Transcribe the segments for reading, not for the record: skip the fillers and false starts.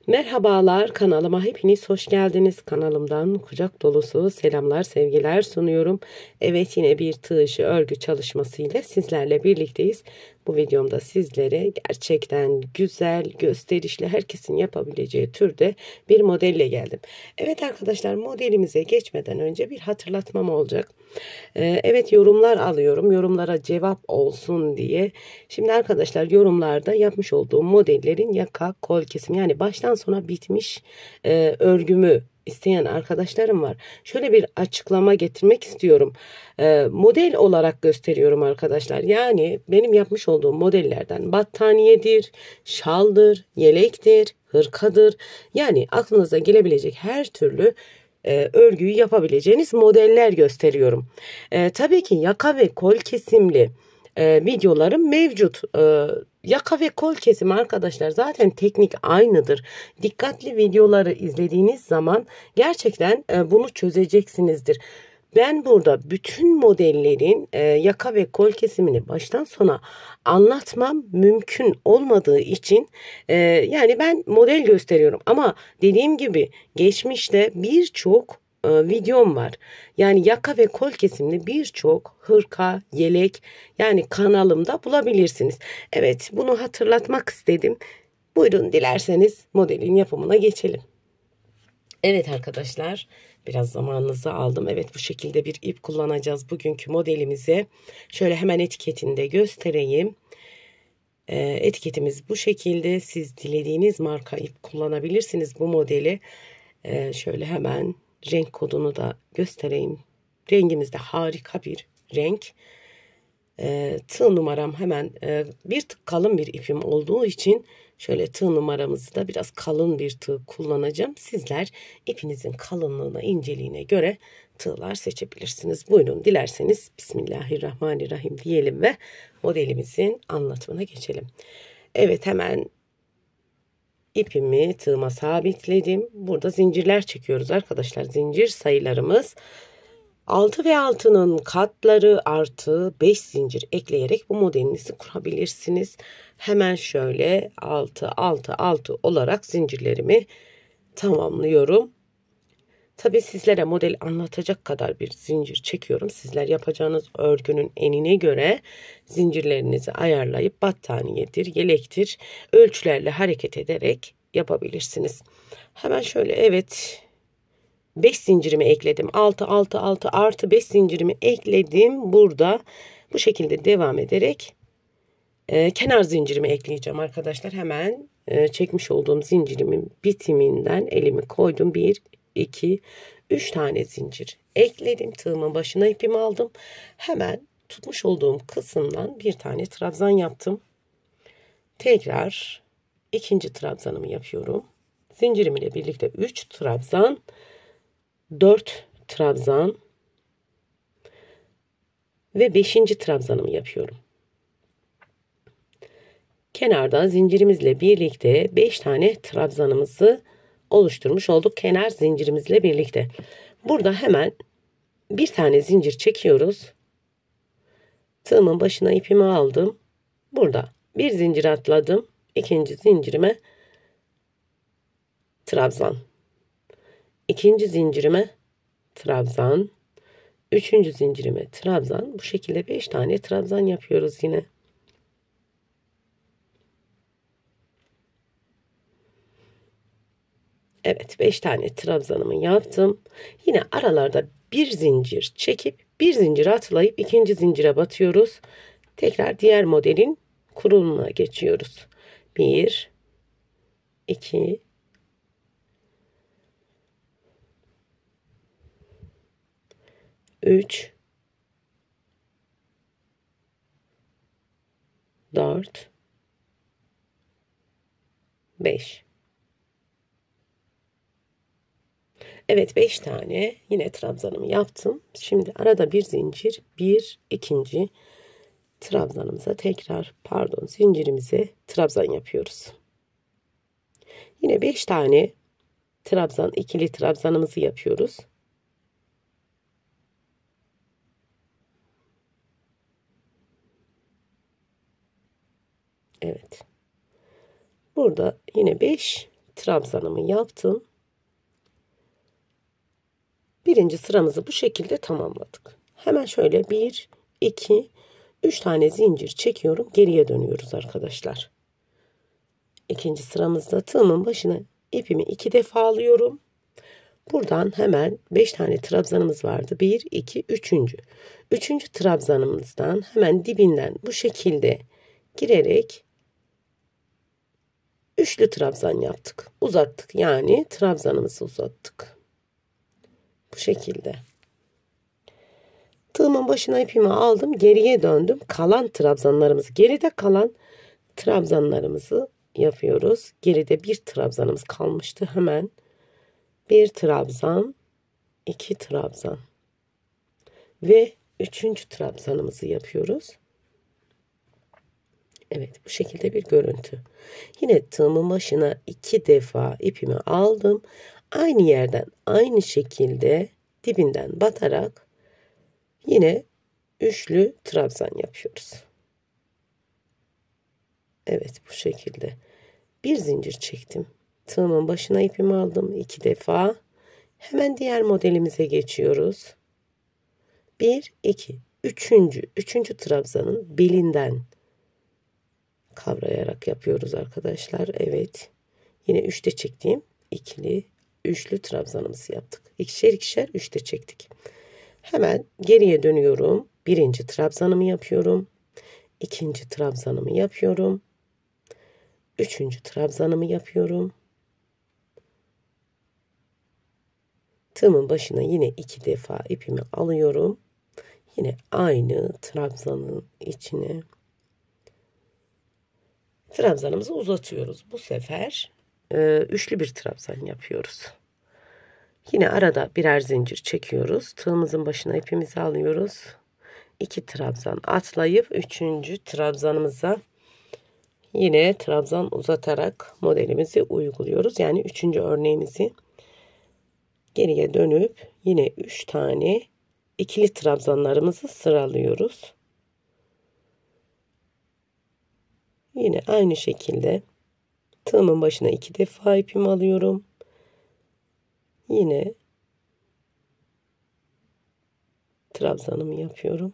Merhabalar, kanalıma hepiniz hoş geldiniz. Kanalımdan kucak dolusu selamlar, sevgiler sunuyorum. Evet, yine bir tığ işi örgü çalışmasıyla sizlerle birlikteyiz. Bu videomda sizlere gerçekten güzel, gösterişli, herkesin yapabileceği türde bir modelle geldim. Evet arkadaşlar, modelimize geçmeden önce bir hatırlatmam olacak. Evet, yorumlar alıyorum. Yorumlara cevap olsun diye. Şimdi arkadaşlar, yorumlarda yapmış olduğum modellerin yaka, kol kesimi, yani baştan sona bitmiş örgümü isteyen arkadaşlarım var. Şöyle bir açıklama getirmek istiyorum. Model olarak gösteriyorum arkadaşlar. Yani benim yapmış olduğum modellerden battaniyedir, şaldır, yelektir, hırkadır. Yani aklınıza gelebilecek her türlü örgüyü yapabileceğiniz modeller gösteriyorum. Tabii ki yaka ve kol kesimli videolarım mevcut. Yaka ve kol kesimi arkadaşlar zaten teknik aynıdır. Dikkatli videoları izlediğiniz zaman gerçekten bunu çözeceksinizdir. Ben burada bütün modellerin yaka ve kol kesimini baştan sona anlatmam mümkün olmadığı için yani ben model gösteriyorum. Ama dediğim gibi geçmişte birçok videom var. Yani yaka ve kol kesimli birçok hırka, yelek yani kanalımda bulabilirsiniz. Evet, bunu hatırlatmak istedim. Buyurun, dilerseniz modelin yapımına geçelim. Evet arkadaşlar, biraz zamanınızı aldım. Evet, bu şekilde bir ip kullanacağız bugünkü modelimize. Şöyle hemen etiketini de göstereyim. Etiketimiz bu şekilde. Siz dilediğiniz marka ip kullanabilirsiniz bu modeli. Şöyle hemen renk kodunu da göstereyim. Rengimiz de harika bir renk. Tığ numaram hemen bir tık kalın bir ipim olduğu için şöyle tığ numaramızı da biraz kalın bir tığ kullanacağım. Sizler ipinizin kalınlığına, inceliğine göre tığlar seçebilirsiniz. Buyurun, dilerseniz Bismillahirrahmanirrahim diyelim ve modelimizin anlatımına geçelim. Evet, hemen ipimi tığıma sabitledim. Burada zincirler çekiyoruz arkadaşlar. Zincir sayılarımız 6 ve 6'nın katları artı 5 zincir ekleyerek bu modelinizi kurabilirsiniz. Hemen şöyle 6 6 6 olarak zincirlerimi tamamlıyorum. Tabi sizlere model anlatacak kadar bir zincir çekiyorum. Sizler yapacağınız örgünün enine göre zincirlerinizi ayarlayıp battaniyedir, yelektir ölçülerle hareket ederek yapabilirsiniz. Hemen şöyle, evet, 5 zincirimi ekledim. 6 6 6 artı 5 zincirimi ekledim. Burada bu şekilde devam ederek kenar zincirimi ekleyeceğim arkadaşlar. Hemen çekmiş olduğum zincirimin bitiminden elimi koydum. 1 2 3 tane zincir ekledim. Tığımın başına ipimi aldım. Hemen tutmuş olduğum kısımdan bir tane trabzan yaptım. Tekrar ikinci trabzanımı yapıyorum. Zincirim ile birlikte 3 trabzan, 4 trabzan ve 5. trabzanımı yapıyorum. Kenarda zincirimizle birlikte 5 tane trabzanımızı oluşturmuş olduk. Kenar zincirimizle birlikte. Burada hemen bir tane zincir çekiyoruz. Tığımın başına ipimi aldım. Burada bir zincir atladım. İkinci zincirime trabzan. İkinci zincirime trabzan. Üçüncü zincirime trabzan. Bu şekilde 5 tane trabzan yapıyoruz yine. Evet, 5 tane trabzanımı yaptım. Yine aralarda bir zincir çekip bir zincir atlayıp ikinci zincire batıyoruz. Tekrar diğer modelin kurulumuna geçiyoruz. 1 2 3 4 5. Evet, 5 tane yine trabzanımı yaptım. Şimdi arada bir zincir, bir ikinci trabzanımıza tekrar zincirimize trabzan yapıyoruz. Yine 5 tane trabzan, ikili trabzanımızı yapıyoruz. Evet. Burada yine 5 trabzanımı yaptım. Birinci sıramızı bu şekilde tamamladık. Hemen şöyle 1, 2, 3 tane zincir çekiyorum. Geriye dönüyoruz arkadaşlar. İkinci sıramızda tığımın başına ipimi 2 defa alıyorum. Buradan hemen 5 tane trabzanımız vardı. 1, 2, 3. Üçüncü trabzanımızdan hemen dibinden bu şekilde girerek üçlü trabzan yaptık. Uzattık, yani trabzanımızı uzattık. Bu şekilde. Tığımın başına ipimi aldım. Geriye döndüm. Kalan trabzanlarımızı, geride kalan trabzanlarımızı yapıyoruz. Geride bir trabzanımız kalmıştı. Hemen bir trabzan, 2 trabzan ve 3. trabzanımızı yapıyoruz. Evet, bu şekilde bir görüntü. Yine tığımın başına 2 defa ipimi aldım. Aynı yerden aynı şekilde dibinden batarak yine üçlü trabzan yapıyoruz. Evet, bu şekilde. Bir zincir çektim. Tığımın başına ipimi aldım 2 defa. Hemen diğer modelimize geçiyoruz. 1, 2, 3. trabzanın belinden kavrayarak yapıyoruz arkadaşlar. Evet. Yine 3'te çektiğim ikili, üçlü trabzanımızı yaptık. İkişer ikişer 3'te çektik. Hemen geriye dönüyorum. Birinci trabzanımı yapıyorum. İkinci trabzanımı yapıyorum. Üçüncü trabzanımı yapıyorum. Tığımın başına yine 2 defa ipimi alıyorum. Yine aynı trabzanın içine trabzanımızı uzatıyoruz. Bu sefer üçlü bir trabzan yapıyoruz. Yine arada birer zincir çekiyoruz. Tığımızın başına ipimizi alıyoruz. 2 trabzan atlayıp 3. trabzanımıza yine trabzan uzatarak modelimizi uyguluyoruz. Yani 3. örneğimizi geriye dönüp yine 3 tane ikili trabzanlarımızı sıralıyoruz. Yine aynı şekilde tığımın başına 2 defa ipimi alıyorum. Yine trabzanımı yapıyorum.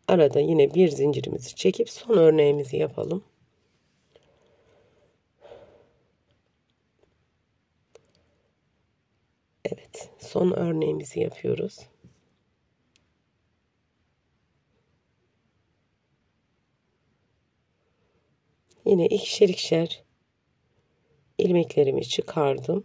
Arada yine bir zincirimizi çekip son örneğimizi yapalım. Evet, son örneğimizi yapıyoruz. Yine ikişer ikişer ilmeklerimi çıkardım.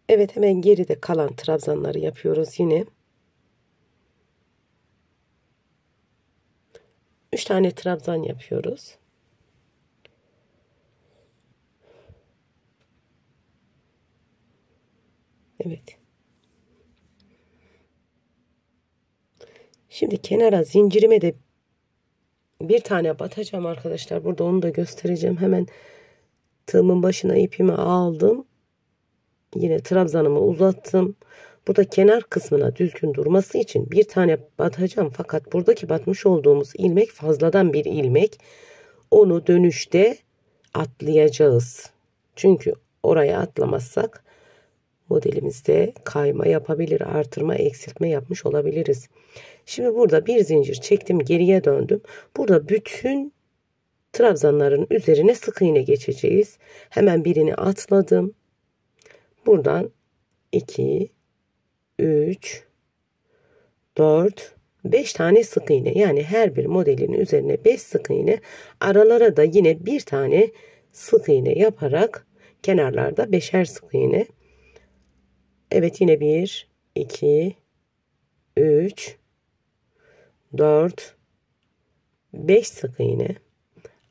Evet, hemen geride kalan trabzanları yapıyoruz yine. 3 tane trabzan yapıyoruz. Evet. Şimdi kenara zincirime de bir tane batacağım arkadaşlar. Burada onu da göstereceğim. Hemen tığımın başına ipimi aldım. Yine trabzanımı uzattım. Burada kenar kısmına düzgün durması için bir tane batacağım. Fakat buradaki batmış olduğumuz ilmek fazladan bir ilmek. Onu dönüşte atlayacağız. Çünkü oraya atlamazsak modelimizde kayma yapabilir, artırma, eksiltme yapmış olabiliriz. Şimdi burada bir zincir çektim, geriye döndüm. Burada bütün trabzanların üzerine sık iğne geçeceğiz. Hemen birini atladım. Buradan 2, 3, 4, 5 tane sık iğne. Yani her bir modelin üzerine 5 sık iğne. Aralara da yine bir tane sık iğne yaparak kenarlarda 5'er sık iğne. Evet, yine 1, 2, 3, 4, 5 sık iğne.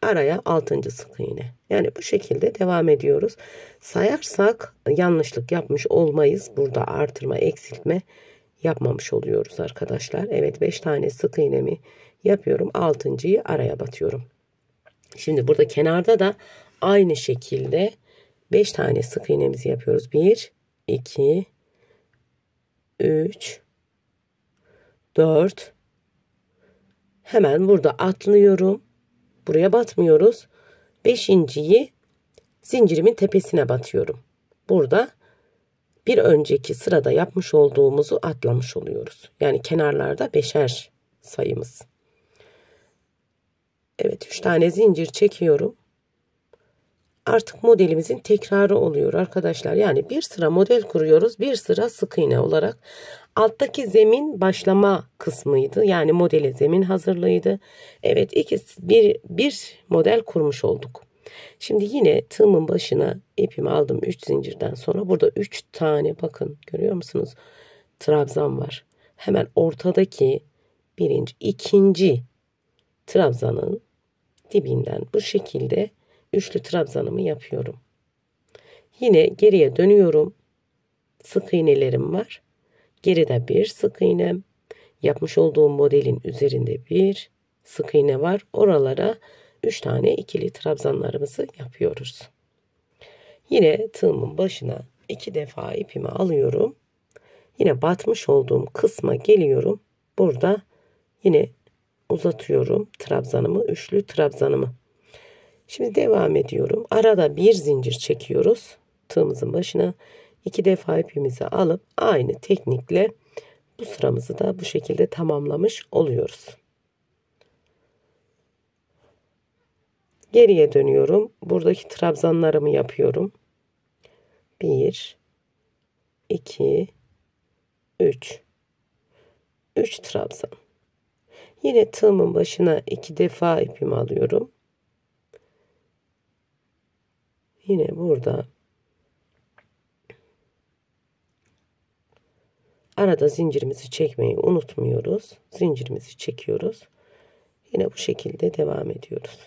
Araya 6. sık iğne. Yani bu şekilde devam ediyoruz. Sayarsak yanlışlık yapmış olmayız. Burada artırma, eksiltme yapmamış oluyoruz arkadaşlar. Evet, 5 tane sık iğnemi yapıyorum. 6.'yı araya batıyorum. Şimdi burada kenarda da aynı şekilde 5 tane sık iğnemizi yapıyoruz. 1, 2, 3, 4. Hemen burada atlıyorum. Buraya batmıyoruz. 5.'yi zincirimin tepesine batıyorum. Burada bir önceki sırada yapmış olduğumuzu atlamış oluyoruz. Yani kenarlarda beşer sayımız. Evet, 3 tane zincir çekiyorum. Artık modelimizin tekrarı oluyor arkadaşlar. Yani bir sıra model kuruyoruz. Bir sıra sık iğne olarak. Alttaki zemin başlama kısmıydı. Yani modele zemin hazırlığıydı. Evet, bir model kurmuş olduk. Şimdi yine tığımın başına ipimi aldım 3 zincirden sonra. Burada 3 tane, bakın görüyor musunuz? Trabzan var. Hemen ortadaki ikinci trabzanın dibinden bu şekilde üçlü trabzanımı yapıyorum. Yine geriye dönüyorum. Sık iğnelerim var. Geride bir sık iğnem. Yapmış olduğum modelin üzerinde bir sık iğne var. Oralara 3 tane ikili trabzanlarımızı yapıyoruz. Yine tığımın başına 2 defa ipimi alıyorum. Yine batmış olduğum kısma geliyorum. Burada yine uzatıyorum trabzanımı, üçlü trabzanımı. Şimdi devam ediyorum. Arada bir zincir çekiyoruz. Tığımızın başına 2 defa ipimizi alıp aynı teknikle bu sıramızı da bu şekilde tamamlamış oluyoruz. Geriye dönüyorum. Buradaki trabzanlarımı yapıyorum. 1 2 3 trabzan. Yine tığımın başına 2 defa ipimi alıyorum. Yine burada arada zincirimizi çekmeyi unutmuyoruz. Zincirimizi çekiyoruz. Yine bu şekilde devam ediyoruz.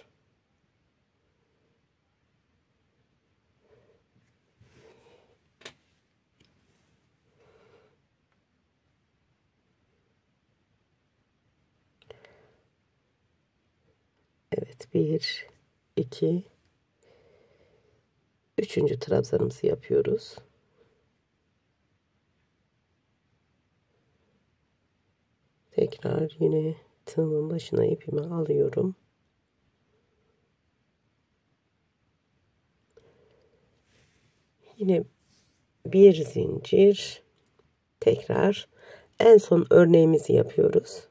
Evet, 1 2 3. trabzanımızı yapıyoruz. Tekrar yine tığımın başına ipimi alıyorum. Yine bir zincir, tekrar en son örneğimizi yapıyoruz.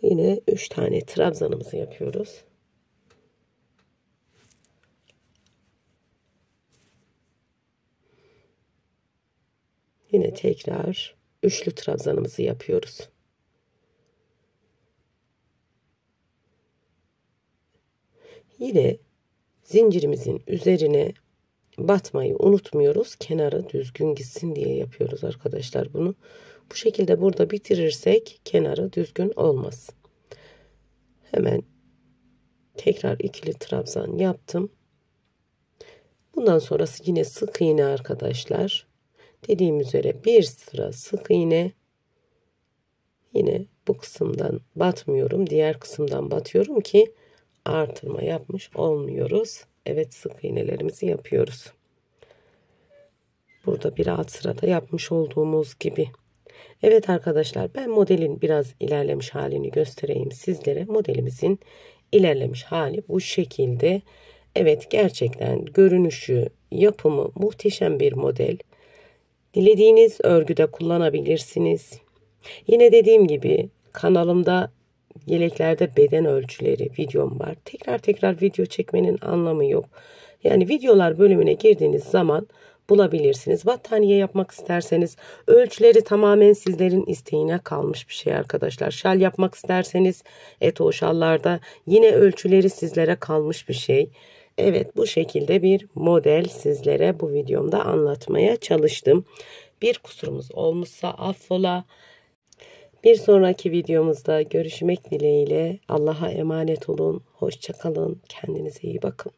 Yine 3 tane trabzanımızı yapıyoruz. Yine tekrar üçlü trabzanımızı yapıyoruz. Yine zincirimizin üzerine batmayı unutmuyoruz. Kenarı düzgün gitsin diye yapıyoruz arkadaşlar bunu. Bu şekilde burada bitirirsek kenarı düzgün olmaz. Hemen tekrar ikili trabzan yaptım. Bundan sonrası yine sık iğne arkadaşlar. Dediğim üzere bir sıra sık iğne. Yine bu kısımdan batmıyorum. Diğer kısımdan batıyorum ki artırma yapmış olmuyoruz. Evet, sık iğnelerimizi yapıyoruz. Burada bir alt sırada yapmış olduğumuz gibi. Evet arkadaşlar, ben modelin biraz ilerlemiş halini göstereyim sizlere. Modelimizin ilerlemiş hali bu şekilde. Evet, gerçekten görünüşü, yapımı muhteşem bir model. Dilediğiniz örgüde kullanabilirsiniz. Yine dediğim gibi kanalımda yeleklerde beden ölçüleri videom var. Tekrar video çekmenin anlamı yok. Yani videolar bölümüne girdiğiniz zaman bulabilirsiniz. Battaniye yapmak isterseniz ölçüleri tamamen sizlerin isteğine kalmış bir şey arkadaşlar. Şal yapmak isterseniz o şallarda yine ölçüleri sizlere kalmış bir şey. Evet, bu şekilde bir model sizlere bu videomda anlatmaya çalıştım. Bir kusurumuz olmuşsa affola. Bir sonraki videomuzda görüşmek dileğiyle. Allah'a emanet olun. Hoşça kalın. Kendinize iyi bakın.